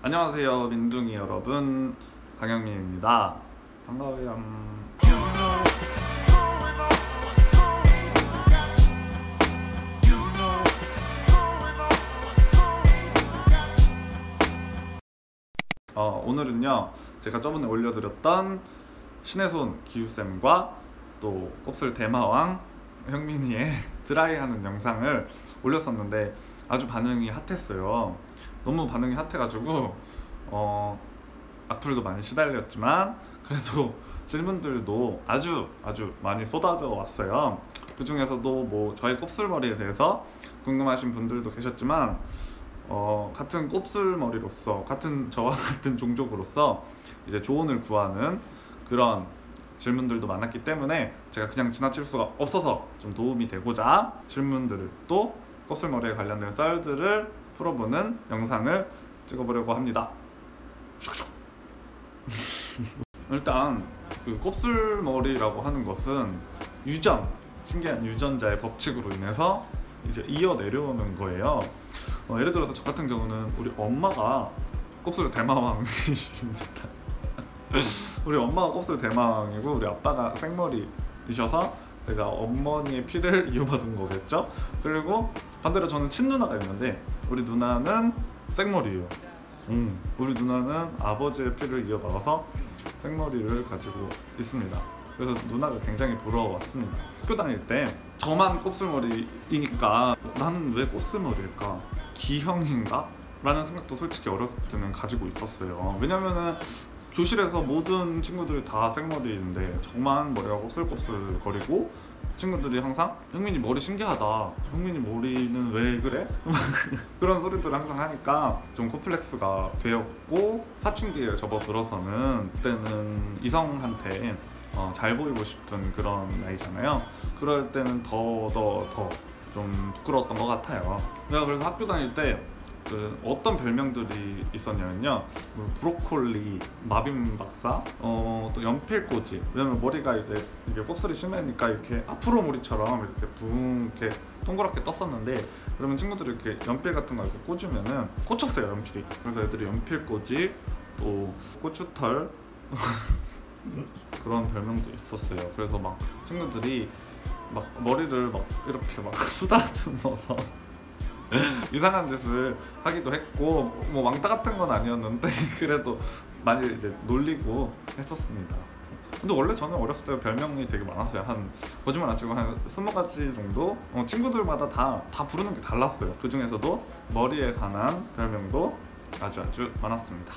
안녕하세요 민둥이 여러분, 강영민입니다. 반가워요. 오늘은요 제가 저번에 올려드렸던 신의 손 기우쌤과 또 곱슬 대마왕 형민이의 드라이하는 영상을 올렸었는데 아주 반응이 핫했어요. 너무 반응이 핫해가지고 악플도 많이 시달렸지만 그래도 질문들도 아주 많이 쏟아져 왔어요. 그 중에서도 뭐 저희 곱슬머리에 대해서 궁금하신 분들도 계셨지만 같은 곱슬머리로서, 저와 같은 종족으로서 이제 조언을 구하는 그런 질문들도 많았기 때문에 제가 그냥 지나칠 수가 없어서 좀 도움이 되고자 질문들을 또 곱슬머리에 관련된 썰들을 풀어보는 영상을 찍어보려고 합니다. 일단 그 곱슬머리라고 하는 것은 신기한 유전자의 법칙으로 인해서 이제 이어 내려오는 거예요. 예를 들어서 저 같은 경우는 우리 엄마가 곱슬 대마왕이십니다. 우리 엄마가 곱슬 대마왕이고 우리 아빠가 생머리이셔서 제가 어머니의 피를 이어받은 거겠죠. 그리고 반대로 저는 친누나가 있는데 우리 누나는 생머리예요. 우리 누나는 아버지의 피를 이어받아서 생머리를 가지고 있습니다. 그래서 누나가 굉장히 부러웠습니다. 학교 다닐 때 저만 곱슬머리이니까 나는 왜 곱슬머리일까? 기형인가? 라는 생각도 솔직히 어렸을 때는 가지고 있었어요. 왜냐면은 교실에서 모든 친구들이 다 생머리인데 저만 머리가 곱슬곱슬 거리고 친구들이 항상 형민이 머리 신기하다, 형민이 머리는 왜 그래? 그런 소리들을 항상 하니까 좀 콤플렉스가 되었고, 사춘기에 접어들어서는 그때는 이성한테 잘 보이고 싶은 그런 나이잖아요. 그럴 때는 더 좀 부끄러웠던 것 같아요. 내가 그래서 학교 다닐 때 어떤 별명들이 있었냐면요, 브로콜리, 마빔 박사, 또 연필꽂이. 왜냐면 머리가 이제 이게 곱슬이 심하니까 이렇게 앞으로 머리처럼 이렇게 붕 이렇게 동그랗게 떴었는데, 그러면 친구들이 이렇게 연필 같은 거 이렇게 꽂으면은 꽂혔어요, 연필이. 그래서 애들이 연필꽂이, 또 고추털 그런 별명도 있었어요. 그래서 막 친구들이 막 머리를 막 이렇게 막 쓰다듬어서 이상한 짓을 하기도 했고, 뭐 왕따 같은 건 아니었는데 그래도 많이 이제 놀리고 했었습니다. 근데 원래 저는 어렸을 때 별명이 되게 많았어요. 한, 거짓말 안 치고 한 20가지 정도? 친구들마다 다 부르는 게 달랐어요. 그 중에서도 머리에 관한 별명도 아주 많았습니다.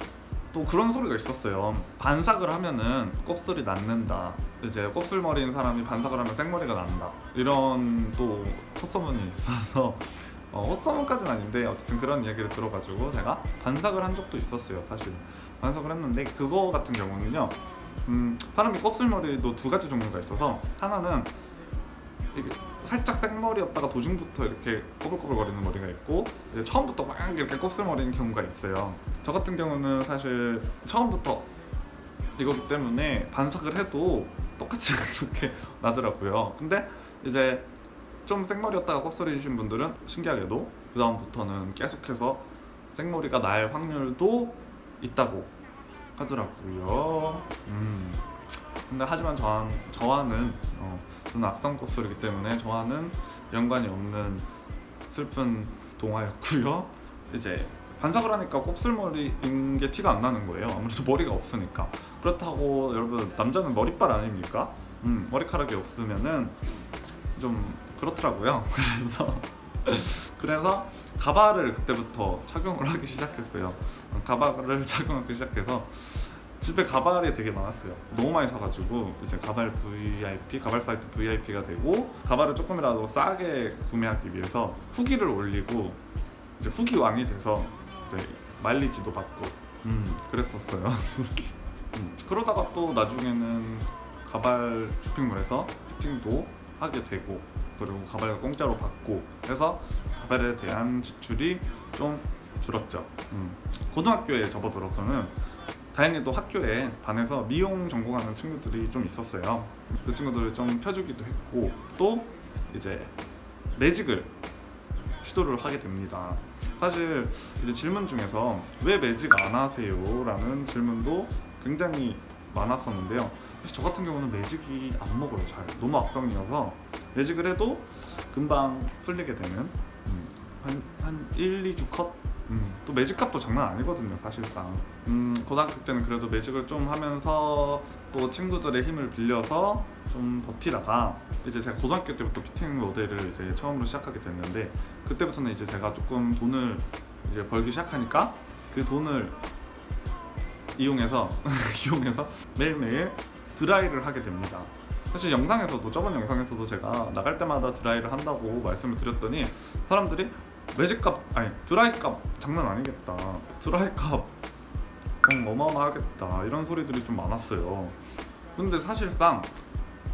또 그런 소리가 있었어요. 반삭을 하면은 곱슬이 낫는다. 이제 곱슬머리인 사람이 반삭을 하면 생머리가 난다. 이런 또 헛소문이 있어서 헛소문까지는 아닌데 어쨌든 그런 이야기를 들어가지고 제가 반삭을 한 적도 있었어요. 사실 반삭을 했는데 그거 같은 경우는요, 사람이 곱슬머리도 두 가지 종류가 있어서, 하나는 이게 살짝 생머리였다가 도중부터 이렇게 꼬불꼬불거리는 머리가 있고, 이제 처음부터 막 이렇게 곱슬머리인 경우가 있어요. 저 같은 경우는 사실 처음부터 이거기 때문에 반삭을 해도 똑같이 그렇게 나더라고요. 근데 이제 좀 생머리였다가 곱슬이신 분들은 신기하게도 그 다음부터는 계속해서 생머리가 날 확률도 있다고 하더라고요. 근데 하지만 저는 악성 곱슬이기 때문에 저와는 연관이 없는 슬픈 동화였고요. 이제 반삭을 하니까 곱슬머리인 게 티가 안 나는 거예요. 아무래도 머리가 없으니까. 그렇다고 여러분, 남자는 머리빨 아닙니까? 머리카락이 없으면은 좀 그렇더라고요. 그래서 가발을 그때부터 착용을 하기 시작했어요. 가발을 착용하기 시작해서 집에 가발이 되게 많았어요. 너무 많이 사가지고 이제 가발 사이트 VIP가 되고, 가발을 조금이라도 싸게 구매하기 위해서 후기를 올리고 이제 후기왕이 돼서 이제 마일리지도 받고 그랬었어요. 그러다가 또 나중에는 가발 쇼핑몰에서 피팅도 하게 되고, 그리고 가발을 공짜로 받고 해서 가발에 대한 지출이 좀 줄었죠. 고등학교에 접어들어서는 다행히도 학교에 반에서 미용 전공하는 친구들이 좀 있었어요. 그 친구들을 좀 펴주기도 했고, 또 이제 매직을 시도를 하게 됩니다. 사실 이제 질문 중에서 왜 매직 안 하세요? 라는 질문도 굉장히 많았었는데요. 사실 저 같은 경우는 매직이 안 먹어요. 잘 너무 악성이어서 매직을 해도 금방 풀리게 되는 한 1, 2주 컷? 또 매직 값도 장난 아니거든요 사실상. 고등학교 때는 그래도 매직을 좀 하면서 또 친구들의 힘을 빌려서 좀 버티다가 이제 제가 고등학교 때부터 피팅 모델을 이제 처음으로 시작하게 됐는데, 그때부터는 이제 제가 조금 돈을 이제 벌기 시작하니까 그 돈을 이용해서 매일매일 드라이를 하게 됩니다. 사실 영상에서도, 저번 영상에서도 제가 나갈 때마다 드라이를 한다고 말씀을 드렸더니 사람들이 매직값, 아니 드라이값 장난 아니겠다, 드라이값 어마어마하겠다, 이런 소리들이 좀 많았어요. 근데 사실상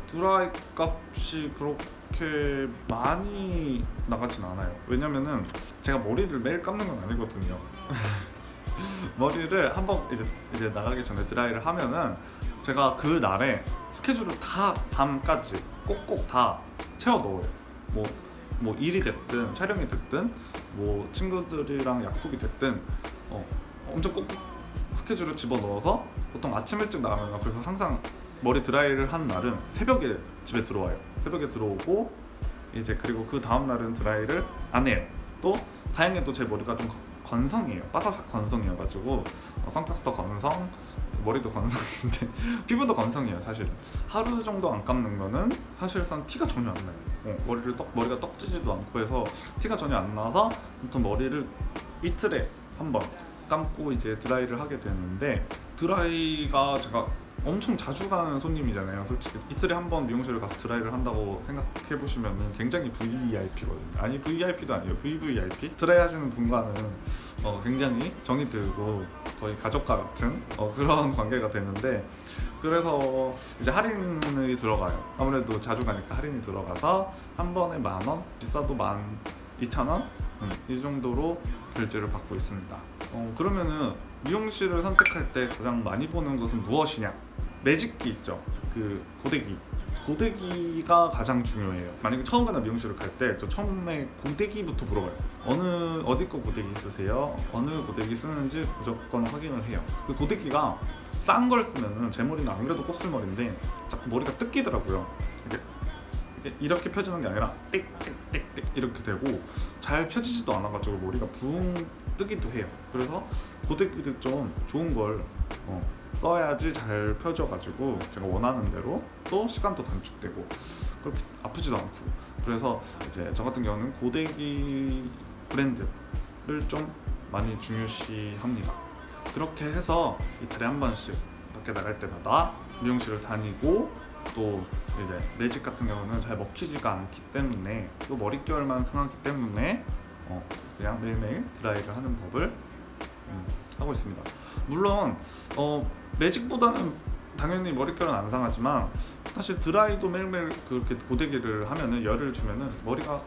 드라이 값이 그렇게 많이 나가진 않아요. 왜냐면은 제가 머리를 매일 감는 건 아니거든요. 머리를 한번 이제 나가기 전에 드라이를 하면은 제가 그 날에 스케줄을 다 밤까지 꼭꼭 다 채워 넣어요. 뭐 일이 됐든 촬영이 됐든 뭐 친구들이랑 약속이 됐든 엄청 꼭꼭 스케줄을 집어 넣어서 보통 아침 일찍 나가면, 그래서 항상 머리 드라이를 한 날은 새벽에 집에 들어와요. 새벽에 들어오고 이제 그리고 그 다음 날은 드라이를 안 해요. 또 다행히도 제 머리가 좀 건성이에요. 바사삭 건성이어가지고 성격도 건성, 머리도 건성인데 피부도 건성이에요. 사실 하루 정도 안 감는 거는 사실상 티가 전혀 안 나요. 머리가 떡지지도 않고 해서 티가 전혀 안 나서 보통 머리를 이틀에 한 번 감고 이제 드라이를 하게 되는데, 드라이가 제가 엄청 자주 가는 손님이잖아요. 솔직히 이틀에 한 번 미용실을 가서 드라이를 한다고 생각해 보시면 굉장히 VVIP거든요. 아니 VIP도 아니에요. VVIP. 드라이 하시는 분과는 굉장히 정이 들고 거의 가족과 같은 그런 관계가 되는데, 그래서 이제 할인이 들어가요. 아무래도 자주 가니까 할인이 들어가서 한 번에 10,000원, 비싸도 12,000원 이 정도로 결제를 받고 있습니다. 그러면은 미용실을 선택할 때 가장 많이 보는 것은 무엇이냐? 매직기 있죠. 그 고데기가 가장 중요해요. 만약에 처음 가는 미용실을 갈 때 저 처음에 고데기부터 물어봐요. 어디 거 고데기 쓰세요? 어느 고데기 쓰는지 무조건 확인을 해요. 그 고데기가 싼 걸 쓰면은, 제 머리는 안 그래도 곱슬머리인데 자꾸 머리가 뜯기더라고요. 이렇게 펴지는 게 아니라 띡띡띡띡 이렇게 되고 잘 펴지지도 않아가지고 머리가 붕 뜨기도 해요. 그래서 고데기를 좀 좋은 걸 써야지 잘 펴져가지고 제가 원하는 대로 또 시간도 단축되고 그렇게 아프지도 않고, 그래서 이제 저 같은 경우는 고데기 브랜드를 좀 많이 중요시합니다. 그렇게 해서 이틀에 한 번씩 밖에 나갈 때마다 미용실을 다니고, 또 이제 매직 같은 경우는 잘 먹히지가 않기 때문에, 또 머릿결만 상하기 때문에 그냥 매일매일 드라이를 하는 법을 하고 있습니다. 물론 매직보다는 당연히 머릿결은 안 상하지만 사실 드라이도 매일매일 그렇게 고데기를 하면은, 열을 주면은 머리가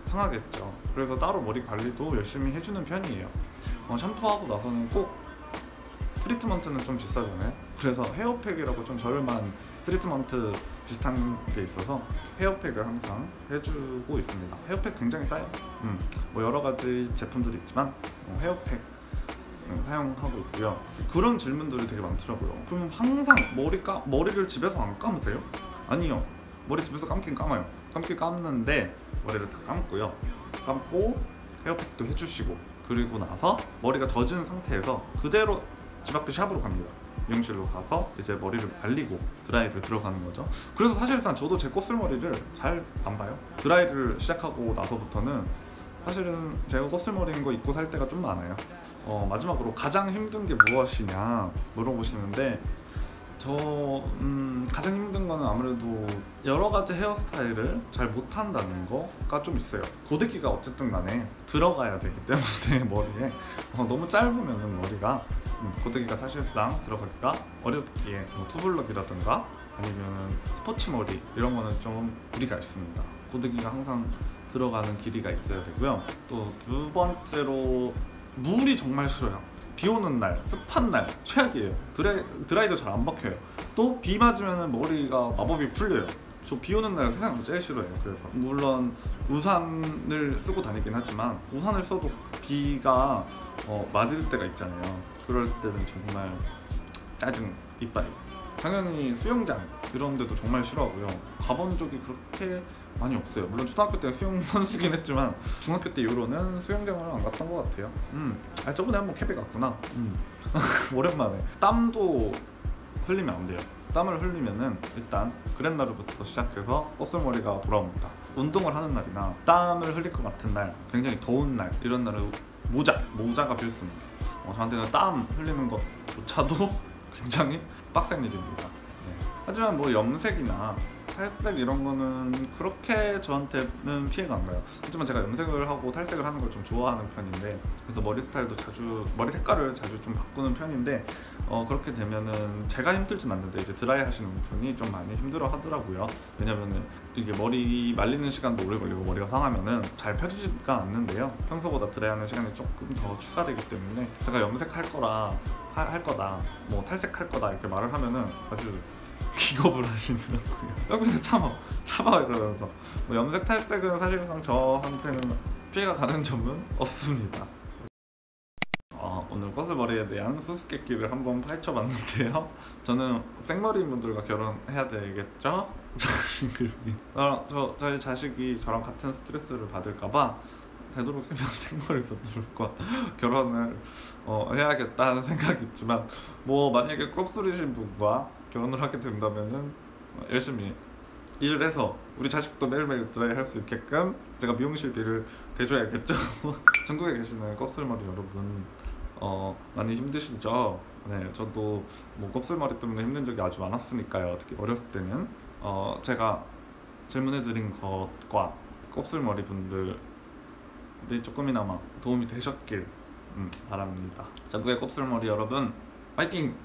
상하겠죠. 그래서 따로 머리 관리도 열심히 해주는 편이에요. 샴푸하고 나서는 꼭, 트리트먼트는 좀 비싸잖아요. 그래서 헤어팩이라고 좀 저렴한 트리트먼트 비슷한 게 있어서 헤어팩을 항상 해주고 있습니다. 헤어팩 굉장히 싸요. 뭐 여러 가지 제품들이 있지만 헤어팩 사용하고 있고요. 그런 질문들이 되게 많더라고요. 그럼 항상 머리를 집에서 안 감으세요? 아니요. 머리 집에서 감긴 감아요. 감긴 감는데 머리를 다 감고요. 감고 헤어팩도 해주시고, 그리고 나서 머리가 젖은 상태에서 그대로 집 앞에 샵으로 갑니다. 미용실로 가서 이제 머리를 말리고 드라이를 들어가는 거죠. 그래서 사실상 저도 제 곱슬머리를 잘 안 봐요. 드라이를 시작하고 나서부터는 사실은 제가 곱슬머리인 거 입고 살 때가 좀 많아요. 마지막으로 가장 힘든 게 무엇이냐 물어보시는데, 가장 힘든 거는 아무래도 여러 가지 헤어스타일을 잘 못한다는 거가 좀 있어요. 고데기가 어쨌든 간에 들어가야 되기 때문에 머리에 너무 짧으면 머리가 고데기가 사실상 들어가기가 어렵기에 투블럭이라든가 아니면 스포츠 머리 이런 거는 좀 무리가 있습니다. 고데기가 항상 들어가는 길이가 있어야 되고요. 또 두 번째로 물이 정말 싫어요. 비 오는 날, 습한 날 최악이에요. 드라이도 잘 안 먹혀요. 또 비 맞으면 머리가 마법이 풀려요. 저 비 오는 날 세상에서 제일 싫어해요. 그래서 물론 우산을 쓰고 다니긴 하지만 우산을 써도 비가 맞을 때가 있잖아요. 그럴 때는 정말 짜증 이빨이. 당연히 수영장 이런 데도 정말 싫어하고요. 가본 적이 그렇게 많이 없어요. 물론 초등학교 때 수영 선수긴 했지만 중학교 때 이후로는 수영장을 안 갔던 것 같아요. 저번에 한번 캐비 갔구나. 오랜만에. 땀도 흘리면 안 돼요. 땀을 흘리면은 일단 그랜나르부터 시작해서 곱슬머리가 돌아옵니다. 운동을 하는 날이나 땀을 흘릴 것 같은 날, 굉장히 더운 날 이런 날은 모자가 필수입니다. 저한테는 땀 흘리는 것조차도 굉장히 빡센 일입니다. 네. 하지만 뭐 염색이나 탈색 이런 거는 그렇게 저한테는 피해가 안 가요. 하지만 제가 염색을 하고 탈색을 하는 걸 좀 좋아하는 편인데, 그래서 머리 스타일도 머리 색깔을 자주 좀 바꾸는 편인데, 그렇게 되면은 제가 힘들진 않는데 이제 드라이 하시는 분이 좀 많이 힘들어 하더라고요. 왜냐면은 이게 머리 말리는 시간도 오래 걸리고 머리가 상하면은 잘 펴지지가 않는데요. 평소보다 드라이하는 시간이 조금 더 추가되기 때문에 제가 염색할 거다, 뭐 탈색할 거다 이렇게 말을 하면은 아주 기겁을 하시더라고요. 그냥 참아 이러면서. 뭐 염색 탈색은 사실상 저한테는 피해가 가는 점은 없습니다. 오늘 껍슬머리에 대한 수수께끼를 한번 파헤쳐봤는데요. 저는 생머리인 분들과 결혼해야 되겠죠? 저희 자식이 저랑 같은 스트레스를 받을까봐 되도록이면 생머리 분들과 결혼을 해야겠다는 생각이 있지만, 뭐 만약에 껍슬이신 분과 결혼을 하게 된다면은 열심히 일을 해서 우리 자식도 매일매일 드라이 할 수 있게끔 제가 미용실비를 대줘야겠죠. 전국에 계시는 껍슬머리 여러분, 많이 힘드시죠? 네, 저도 뭐 껍슬머리 때문에 힘든 적이 아주 많았으니까요. 특히 어렸을 때는 제가 질문해드린 것과 껍슬머리 분들이 조금이나마 도움이 되셨길 바랍니다. 전국의 껍슬머리 여러분, 파이팅!